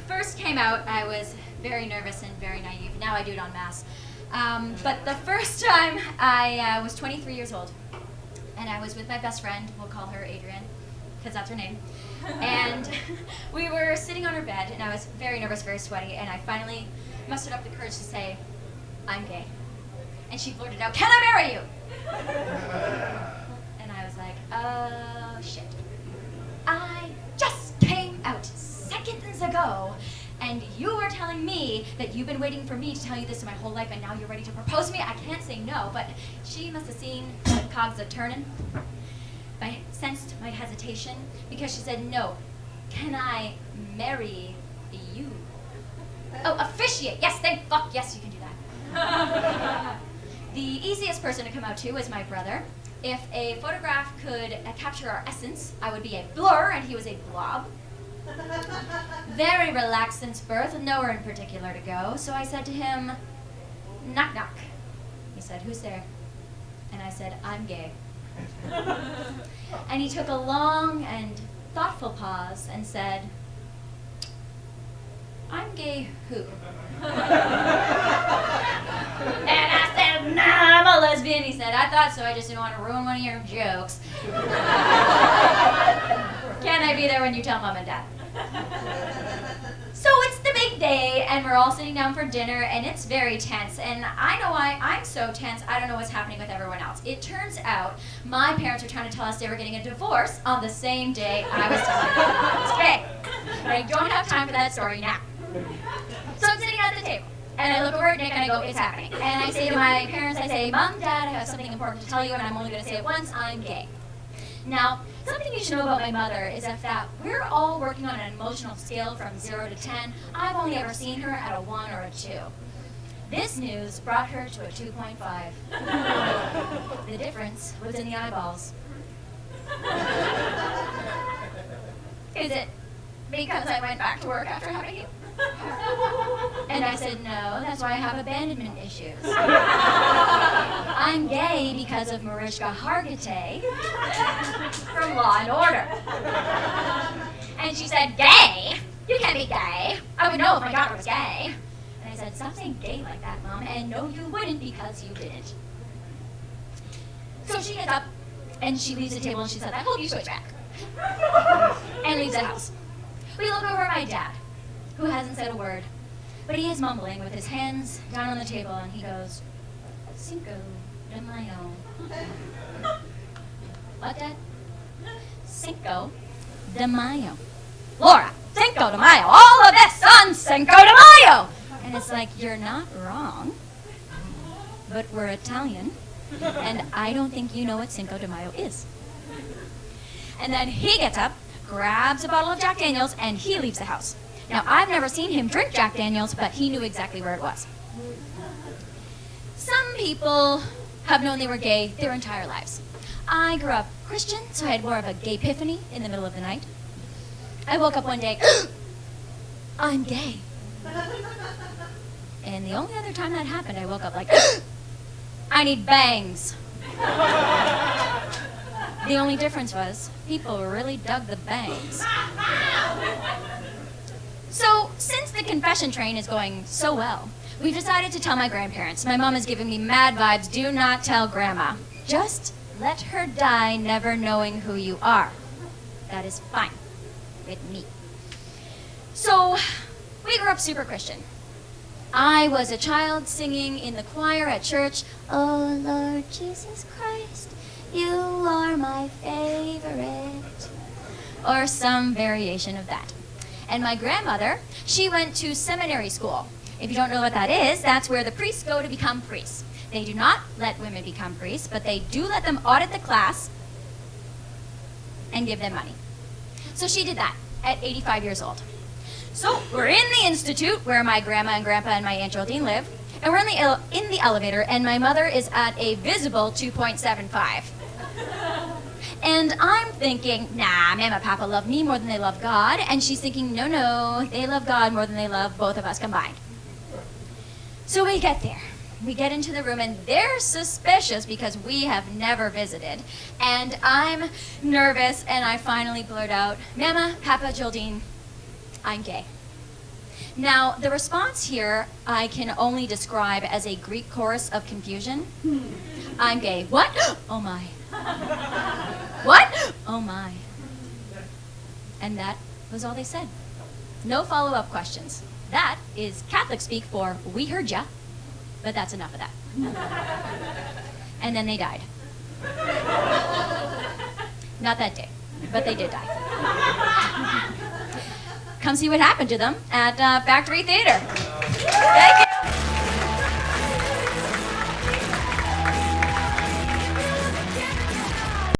first came out, I was very nervous and very naive. Now I do it en masse. But the first time, I was 23 years old. And I was with my best friend, we'll call her Adrienne, because that's her name. And we were sitting on her bed, and I was very nervous, very sweaty, and I finally mustered up the courage to say, I'm gay. And she blurted out, can I marry you? And I was like, oh shit. I just came out seconds ago, and you were telling me that you've been waiting for me to tell you this my whole life, and now you're ready to propose to me? I can't say no, but she must have seen the cogs a-turning. I sensed my hesitation, because she said, no, can I marry you? Oh, officiate, yes, thank fuck, yes, you can do that. The easiest person to come out to is my brother. If a photograph could capture our essence, I would be a blur and he was a blob. Very relaxed since birth, nowhere in particular to go, so I said to him, knock knock. He said, who's there? And I said, I'm gay. And he took a long and thoughtful pause and said, I'm gay who? And I said, nah, I'm a lesbian. He said, I thought so, I just didn't want to ruin one of your jokes. Can I be there when you tell mom and dad? So it's the big day, and we're all sitting down for dinner, and it's very tense, and I know why I'm so tense. I don't know what's happening with everyone else. It turns out my parents were trying to tell us they were getting a divorce on the same day I was telling them I was gay. But I don't have time for that story now. So I'm sitting at the table, and I look over at Nick, and I go, it's happening. And I say to my parents, I say, Mom, Dad, I have something important to tell you, and I'm only going to say it once, I'm gay. Now, something you should know about my mother is that we're all working on an emotional scale from 0 to 10. I've only ever seen her at a 1 or a 2. This news brought her to a 2.5. The difference was in the eyeballs. Is it because I went back to work after having you? And I said, no, that's why I have abandonment issues. I'm gay because of Mariska Hargitay from Law and Order. And she said, gay? You can't be gay. I would know if my daughter was gay. And I said, stop saying gay like that, Mom. And no, you wouldn't, because you didn't. So she gets up, and she leaves the table, and she says, I hope you switch back. And leaves the house. We look over at my dad, who hasn't said a word, but he is mumbling with his hands down on the table, and he goes, Cinco de Mayo. What, Dad? Cinco de Mayo. Laura, Cinco de Mayo. All of this on Cinco de Mayo. And it's like, you're not wrong, but we're Italian, and I don't think you know what Cinco de Mayo is. And then he gets up, grabs a bottle of Jack Daniels, and he leaves the house. Now, I've never seen him drink Jack Daniels, but he knew exactly where it was. Some people have known they were gay their entire lives. I grew up Christian, so I had more of a gay epiphany in the middle of the night. I woke up one day, I'm gay. And the only other time that happened, I woke up like, I need bangs. The only difference was, people really dug the bangs. So, since the confession train is going so well, we've decided to tell my grandparents. My mom is giving me mad vibes. Do not tell Grandma. Just let her die never knowing who you are. That is fine with me. So, we grew up super Christian. I was a child singing in the choir at church, Oh Lord Jesus Christ, you are my favorite. Or some variation of that. And my grandmother, she went to seminary school. If you don't know what that is, that's where the priests go to become priests. They do not let women become priests, but they do let them audit the class and give them money. So she did that at 85 years old. So we're in the institute where my grandma and grandpa and my Aunt Geraldine live, and we're in the elevator, and my mother is at a visible 2.75. And I'm thinking, nah, Mama, Papa love me more than they love God. And she's thinking, no, no, they love God more than they love both of us combined. So we get there. We get into the room, and they're suspicious because we have never visited. And I'm nervous, and I finally blurt out, Mama, Papa, Geraldine, I'm gay. Now, the response here I can only describe as a Greek chorus of confusion. I'm gay. What? Oh my. What? Oh my. And that was all they said. No follow-up questions. That is Catholic speak for we heard ya, but that's enough of that. And then they died. Not that day, but they did die. Come see what happened to them at Factory Theater. Thank you.